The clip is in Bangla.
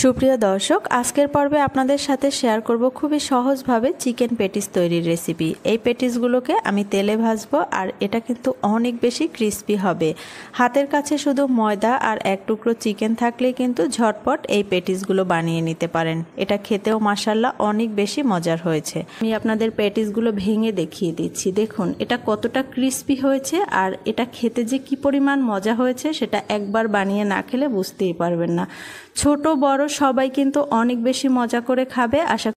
সুপ্রিয় দর্শক, আজকের পর্বে আপনাদের সাথে শেয়ার করব খুবই সহজভাবে চিকেন পেটিস তৈরির রেসিপি। এই পেটিসগুলোকে আমি তেলে ভাজবো আর এটা কিন্তু অনেক বেশি ক্রিস্পি হবে। হাতের কাছে শুধু ময়দা আর এক টুকরো চিকেন থাকলেই কিন্তু ঝটপট এই পেটিসগুলো বানিয়ে নিতে পারেন। এটা খেতেও মাশাআল্লাহ অনেক বেশি মজার হয়েছে। আমি আপনাদের পেটিসগুলো ভেঙে দেখিয়ে দিচ্ছি। দেখুন এটা কতটা ক্রিস্পি হয়েছে আর এটা খেতে যে কি পরিমাণ মজা হয়েছে সেটা একবার বানিয়ে না খেলে বুঝতেই পারবেন না। ছোট বড় সবাই কিন্তু অনেক বেশি মজা করে খাবে। আশা